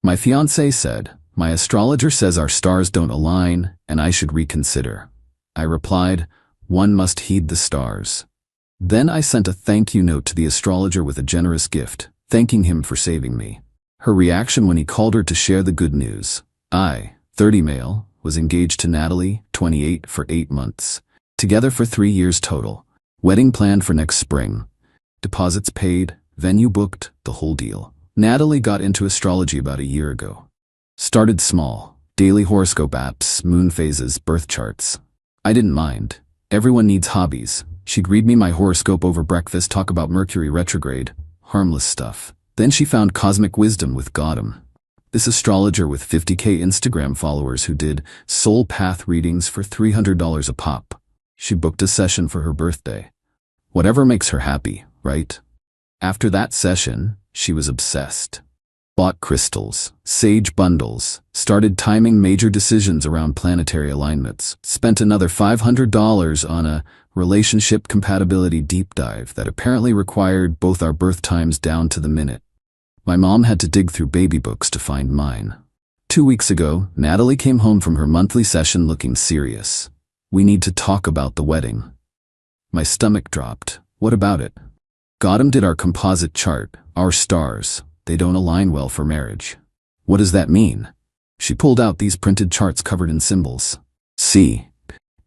My fiancé said, "My astrologer says our stars don't align and I should reconsider." I replied, "One must heed the stars." Then I sent a thank you note to the astrologer with a generous gift, thanking him for saving me. Her reaction when he called her to share the good news: I, 30 male, was engaged to Natalie, 28, for 8 months. Together for 3 years total. Wedding planned for next spring. Deposits paid, venue booked, the whole deal. Natalie got into astrology about a year ago. Started small. Daily horoscope apps, moon phases, birth charts. I didn't mind. Everyone needs hobbies. She'd read me my horoscope over breakfast, talk about Mercury retrograde, harmless stuff. Then she found Cosmic Wisdom with Gautam, this astrologer with 50K Instagram followers who did soul path readings for $300 a pop. She booked a session for her birthday. Whatever makes her happy, right? After that session, she was obsessed. Bought crystals, sage bundles, started timing major decisions around planetary alignments, spent another $500 on a relationship compatibility deep dive that apparently required both our birth times down to the minute. My mom had to dig through baby books to find mine. 2 weeks ago, Natalie came home from her monthly session looking serious. "We need to talk about the wedding." My stomach dropped. What about it? Gautam did our composite chart, our stars. They don't align well for marriage. What does that mean? She pulled out these printed charts covered in symbols. See,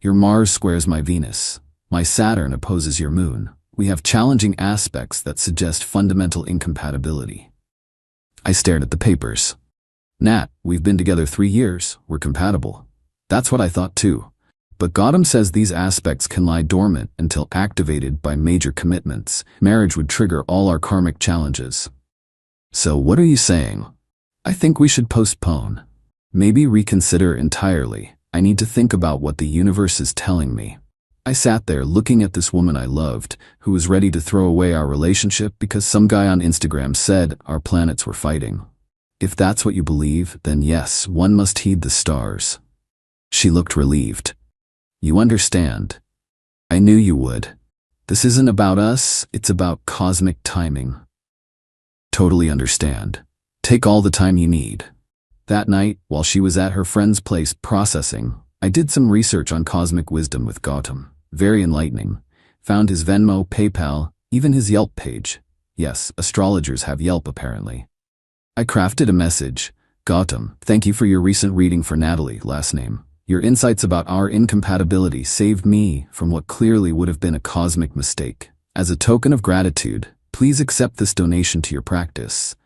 your Mars squares my Venus. My Saturn opposes your Moon. We have challenging aspects that suggest fundamental incompatibility. I stared at the papers. Nat, we've been together 3 years. We're compatible. That's what I thought too. But Gautam says these aspects can lie dormant until activated by major commitments. Marriage would trigger all our karmic challenges. So what are you saying? I think we should postpone. Maybe reconsider entirely. I need to think about what the universe is telling me. I sat there looking at this woman I loved, who was ready to throw away our relationship because some guy on Instagram said our planets were fighting. If that's what you believe, then yes, one must heed the stars. She looked relieved. You understand. I knew you would. This isn't about us, it's about cosmic timing. Totally understand. Take all the time you need. That night, while she was at her friend's place processing, I did some research on Cosmic Wisdom with Gautam. Very enlightening. Found his Venmo, PayPal, even his Yelp page. Yes, astrologers have Yelp apparently. I crafted a message. Gautam, thank you for your recent reading for Natalie, last name. Your insights about our incompatibility saved me from what clearly would have been a cosmic mistake. As a token of gratitude, please accept this donation to your practice.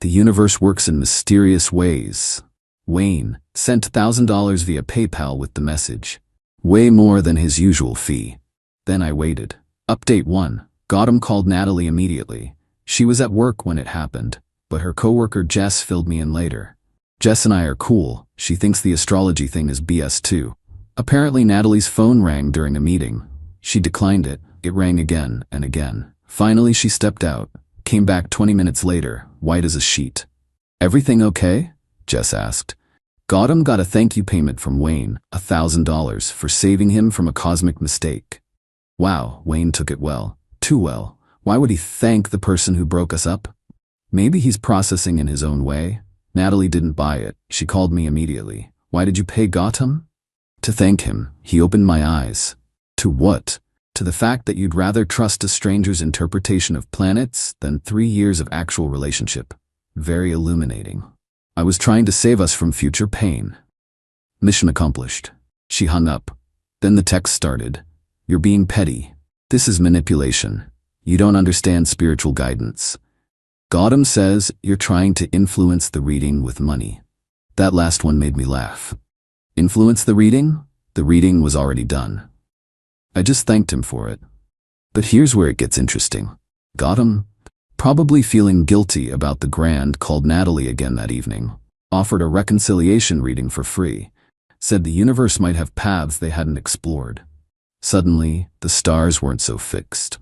The universe works in mysterious ways. Wayne sent $1,000 via PayPal with the message. Way more than his usual fee. Then I waited. Update 1. Gautam called Natalie immediately. She was at work when it happened, but her coworker Jess filled me in later. Jess and I are cool. She thinks the astrology thing is BS too. Apparently Natalie's phone rang during a meeting. She declined it. It rang again and again. Finally she stepped out. Came back 20 minutes later, white as a sheet. Everything okay? Jess asked. Gautam got a thank you payment from Wayne, $1,000, for saving him from a cosmic mistake. Wow, Wayne took it well. Too well. Why would he thank the person who broke us up? Maybe he's processing in his own way. Natalie didn't buy it. She called me immediately. Why did you pay Gautam? To thank him. He opened my eyes. To what? To the fact that you'd rather trust a stranger's interpretation of planets than 3 years of actual relationship. Very illuminating. I was trying to save us from future pain. Mission accomplished. She hung up. Then the text started. You're being petty. This is manipulation. You don't understand spiritual guidance. Gautam says you're trying to influence the reading with money. That last one made me laugh. Influence the reading? The reading was already done. I just thanked him for it. But here's where it gets interesting. Gautam, probably feeling guilty about the grand, called Natalie again that evening. Offered a reconciliation reading for free. Said the universe might have paths they hadn't explored. Suddenly, the stars weren't so fixed.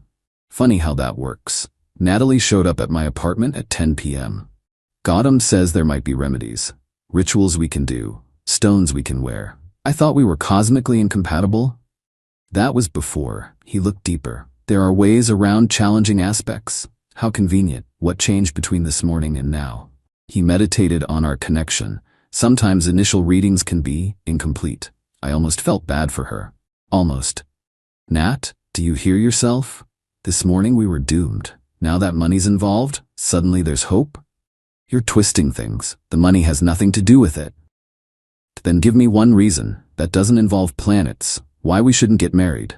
Funny how that works. Natalie showed up at my apartment at 10 p.m. Gautam says there might be remedies. Rituals we can do. Stones we can wear. I thought we were cosmically incompatible. That was before. He looked deeper. There are ways around challenging aspects. How convenient. What changed between this morning and now? He meditated on our connection. Sometimes initial readings can be incomplete. I almost felt bad for her. Almost. Nat, do you hear yourself? This morning we were doomed. Now that money's involved, suddenly there's hope? You're twisting things. The money has nothing to do with it. Then give me one reason that doesn't involve planets why we shouldn't get married.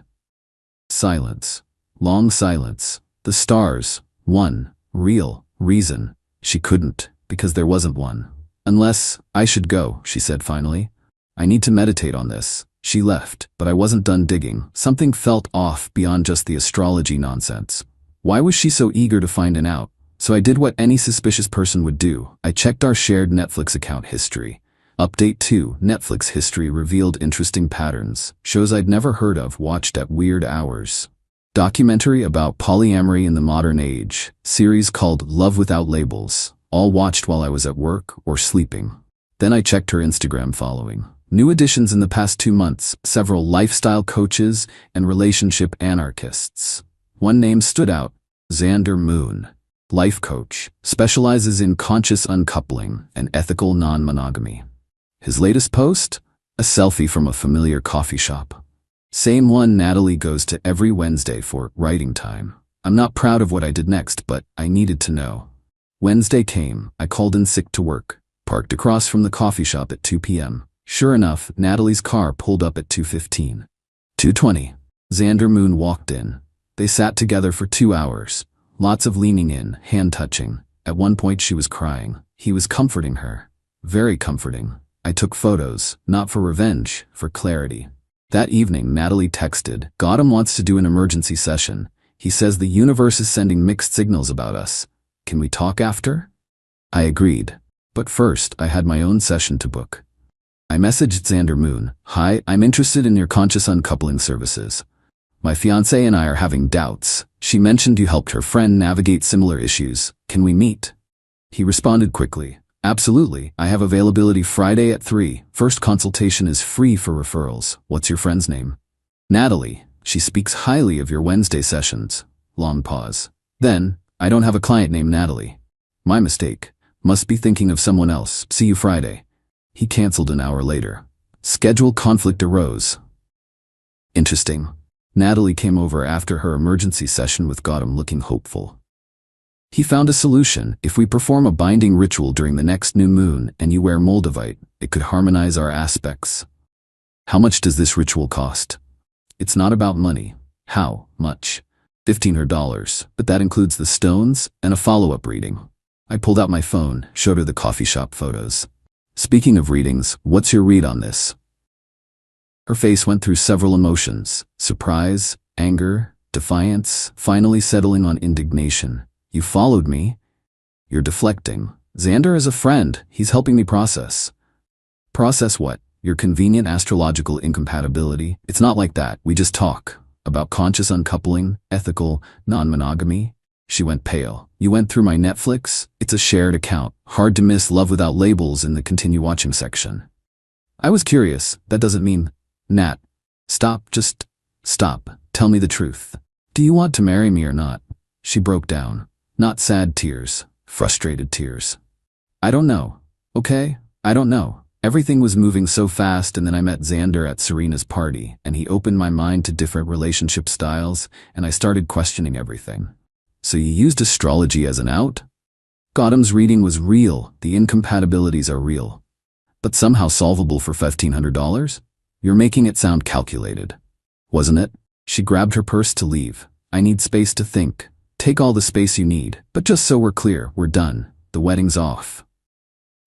Silence. Long silence. The stars. One real reason. She couldn't, because there wasn't one. Unless I should go, she said finally. I need to meditate on this. She left, but I wasn't done digging. Something felt off beyond just the astrology nonsense. Why was she so eager to find an out? So I did what any suspicious person would do. I checked our shared Netflix account history. Update 2. Netflix history revealed interesting patterns. Shows I'd never heard of watched at weird hours. Documentary about polyamory in the modern age. Series called Love Without Labels. All watched while I was at work or sleeping. Then I checked her Instagram following. New additions in the past 2 months. Several lifestyle coaches and relationship anarchists. One name stood out. Xander Moon. Life coach. Specializes in conscious uncoupling and ethical non-monogamy. His latest post? A selfie from a familiar coffee shop. Same one Natalie goes to every Wednesday for writing time. I'm not proud of what I did next, but I needed to know. Wednesday came. I called in sick to work. Parked across from the coffee shop at 2 p.m. Sure enough, Natalie's car pulled up at 2:15. 2:20. Xander Moon walked in. They sat together for 2 hours. Lots of leaning in, hand touching. At one point she was crying. He was comforting her. Very comforting. I took photos, not for revenge, for clarity. That evening, Natalie texted, Gautam wants to do an emergency session. He says the universe is sending mixed signals about us. Can we talk after? I agreed. But first, I had my own session to book. I messaged Xander Moon. Hi, I'm interested in your conscious uncoupling services. My fiancée and I are having doubts. She mentioned you helped her friend navigate similar issues. Can we meet? He responded quickly. Absolutely. I have availability Friday at 3. First consultation is free for referrals. What's your friend's name? Natalie. She speaks highly of your Wednesday sessions. Long pause. Then, I don't have a client named Natalie. My mistake. Must be thinking of someone else. See you Friday. He canceled an hour later. Schedule conflict arose. Interesting. Natalie came over after her emergency session with Gautam looking hopeful. He found a solution. If we perform a binding ritual during the next new moon and you wear Moldavite, it could harmonize our aspects. How much does this ritual cost? It's not about money. How much? $1,500, but that includes the stones and a follow-up reading. I pulled out my phone, showed her the coffee shop photos. Speaking of readings, what's your read on this? Her face went through several emotions. Surprise, anger, defiance, finally settling on indignation. You followed me. You're deflecting. Xander is a friend. He's helping me process. Process what? Your convenient astrological incompatibility? It's not like that. We just talk. About conscious uncoupling, ethical, non-monogamy. She went pale. You went through my Netflix? It's a shared account. Hard to miss Love Without Labels in the continue watching section. I was curious. That doesn't mean... Nat. Stop. Just stop. Tell me the truth. Do you want to marry me or not? She broke down. Not sad tears, frustrated tears. I don't know. Okay? I don't know. Everything was moving so fast, and then I met Xander at Serena's party, and he opened my mind to different relationship styles, and I started questioning everything. So you used astrology as an out? Gautam's reading was real. The incompatibilities are real. But somehow solvable for $1,500? You're making it sound calculated. Wasn't it? She grabbed her purse to leave. I need space to think. Take all the space you need, but just so we're clear, we're done. The wedding's off.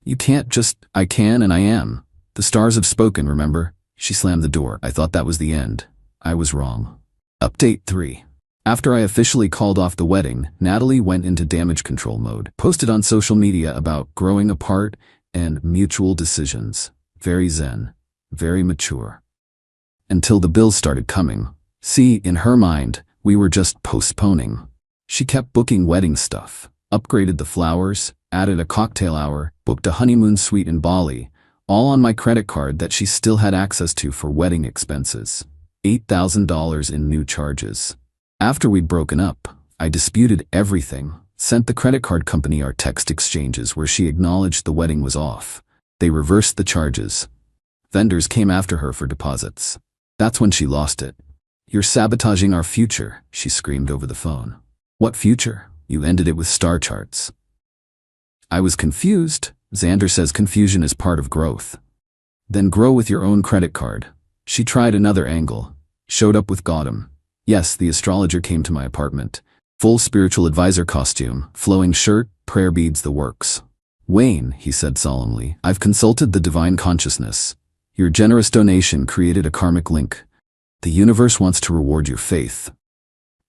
You can't just... I can and I am. The stars have spoken, remember? She slammed the door. I thought that was the end. I was wrong. Update 3. After I officially called off the wedding, Natalie went into damage control mode. Posted on social media about growing apart and mutual decisions. Very zen. Very mature. Until the bills started coming. See, in her mind, we were just postponing. She kept booking wedding stuff, upgraded the flowers, added a cocktail hour, booked a honeymoon suite in Bali, all on my credit card that she still had access to for wedding expenses. $8,000 in new charges. After we'd broken up, I disputed everything. Sent the credit card company our text exchanges where she acknowledged the wedding was off. They reversed the charges. Vendors came after her for deposits. That's when she lost it. "You're sabotaging our future," she screamed over the phone. "What future? You ended it with star charts." I was confused. Xander says confusion is part of growth. Then grow with your own credit card. She tried another angle. Showed up with Gautam. Yes, the astrologer came to my apartment. Full spiritual advisor costume, flowing shirt, prayer beads, the works. "Wayne," he said solemnly, "I've consulted the divine consciousness. Your generous donation created a karmic link. The universe wants to reward your faith."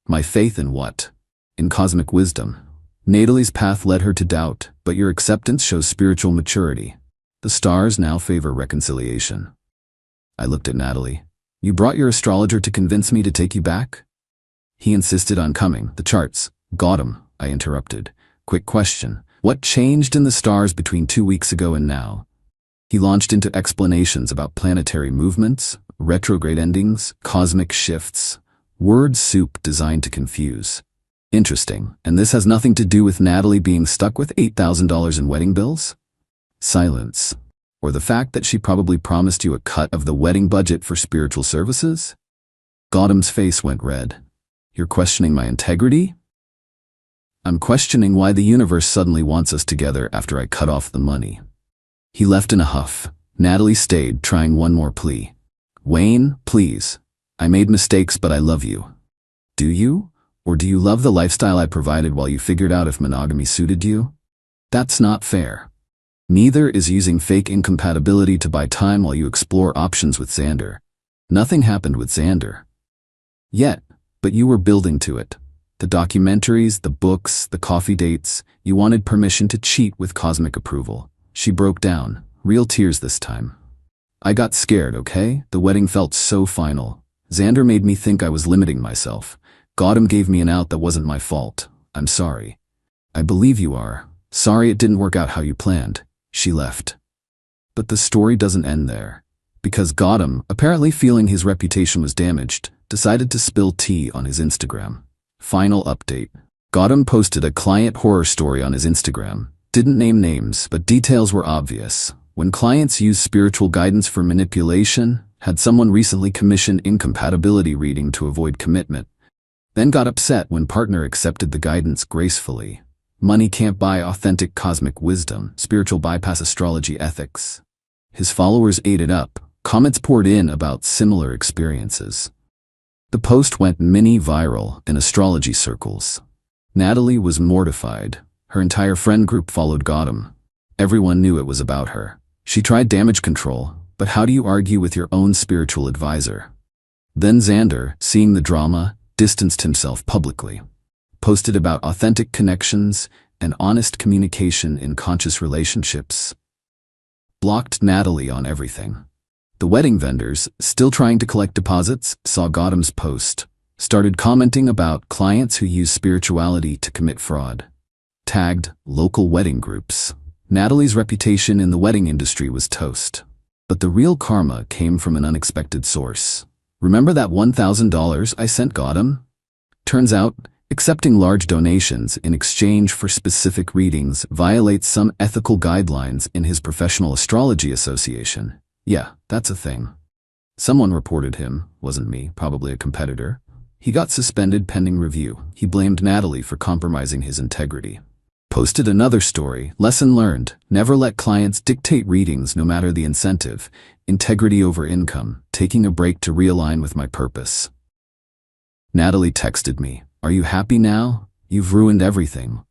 My faith in what? In cosmic wisdom. Natalie's path led her to doubt, but your acceptance shows spiritual maturity. The stars now favor reconciliation. I looked at Natalie. "You brought your astrologer to convince me to take you back?" "He insisted on coming. The charts." "Gautam," I interrupted. "Quick question. What changed in the stars between 2 weeks ago and now?" He launched into explanations about planetary movements, retrograde endings, cosmic shifts, word soup designed to confuse. Interesting. And this has nothing to do with Natalie being stuck with $8,000 in wedding bills? Silence. Or the fact that she probably promised you a cut of the wedding budget for spiritual services? Gautam's face went red. "You're questioning my integrity?" "I'm questioning why the universe suddenly wants us together after I cut off the money." He left in a huff. Natalie stayed, trying one more plea. "Wayne, please. I made mistakes, but I love you." "Do you? Or do you love the lifestyle I provided while you figured out if monogamy suited you?" "That's not fair. Neither is using fake incompatibility to buy time while you explore options with Xander. Nothing happened with Xander. Yet, but you were building to it. The documentaries, the books, the coffee dates, you wanted permission to cheat with cosmic approval." She broke down, real tears this time. "I got scared, okay? The wedding felt so final. Xander made me think I was limiting myself. Gautam gave me an out that wasn't my fault. I'm sorry." "I believe you are. Sorry it didn't work out how you planned." She left. But the story doesn't end there. Because Gautam, apparently feeling his reputation was damaged, decided to spill tea on his Instagram. Final update. Gautam posted a client horror story on his Instagram. Didn't name names, but details were obvious. When clients use spiritual guidance for manipulation, had someone recently commissioned incompatibility reading to avoid commitment. Then got upset when partner accepted the guidance gracefully. Money can't buy authentic cosmic wisdom, spiritual bypass astrology ethics. His followers ate it up. Comments poured in about similar experiences. The post went mini viral in astrology circles. Natalie was mortified. Her entire friend group followed Gautam. Everyone knew it was about her. She tried damage control, but how do you argue with your own spiritual advisor? Then Xander, seeing the drama, distanced himself publicly. Posted about authentic connections and honest communication in conscious relationships. Blocked Natalie on everything. The wedding vendors, still trying to collect deposits, saw Gautam's post. Started commenting about clients who use spirituality to commit fraud. Tagged local wedding groups. Natalie's reputation in the wedding industry was toast. But the real karma came from an unexpected source. Remember that $1,000 I sent Gautam? Turns out, accepting large donations in exchange for specific readings violates some ethical guidelines in his professional astrology association. Yeah, that's a thing. Someone reported him, wasn't me, probably a competitor. He got suspended pending review. He blamed Natalie for compromising his integrity. Posted another story, lesson learned, never let clients dictate readings no matter the incentive, integrity over income, taking a break to realign with my purpose. Natalie texted me, "Are you happy now? You've ruined everything."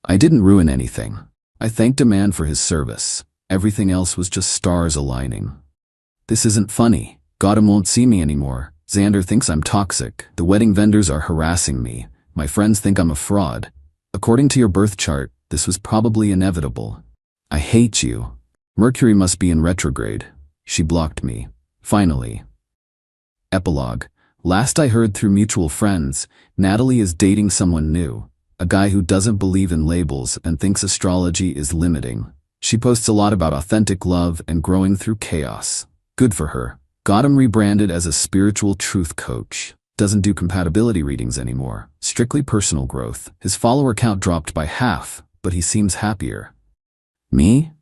I didn't ruin anything. I thanked a man for his service. Everything else was just stars aligning. This isn't funny. Gautam won't see me anymore. Xander thinks I'm toxic. The wedding vendors are harassing me. My friends think I'm a fraud. According to your birth chart, this was probably inevitable. I hate you. Mercury must be in retrograde. She blocked me. Finally. Epilogue. Last I heard through mutual friends, Natalie is dating someone new. A guy who doesn't believe in labels and thinks astrology is limiting. She posts a lot about authentic love and growing through chaos. Good for her. Gautam rebranded as a spiritual truth coach. doesn't do compatibility readings anymore, strictly personal growth. His follower count dropped by half, but he seems happier. Me?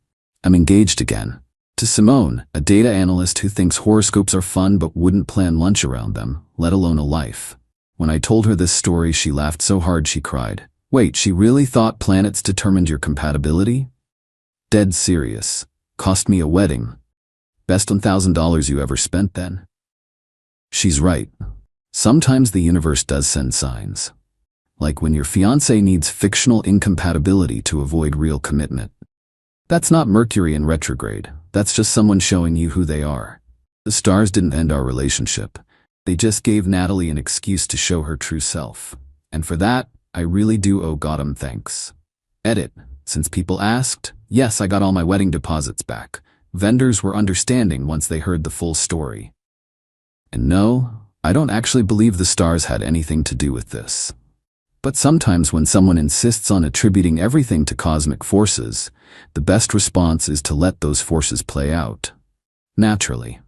I'm engaged again. To Simone, a data analyst who thinks horoscopes are fun but wouldn't plan lunch around them, let alone a life. When I told her this story, she laughed so hard she cried. Wait, she really thought planets determined your compatibility? Dead serious. Cost me a wedding. Best $1,000 you ever spent then? She's right. Sometimes the universe does send signs. Like when your fiancé needs fictional incompatibility to avoid real commitment. That's not Mercury in retrograde. That's just someone showing you who they are. The stars didn't end our relationship. They just gave Natalie an excuse to show her true self. And for that, I really do owe Gautam thanks. Edit. Since people asked, yes, I got all my wedding deposits back. Vendors were understanding once they heard the full story. And no, I don't actually believe the stars had anything to do with this. But sometimes when someone insists on attributing everything to cosmic forces, the best response is to let those forces play out naturally.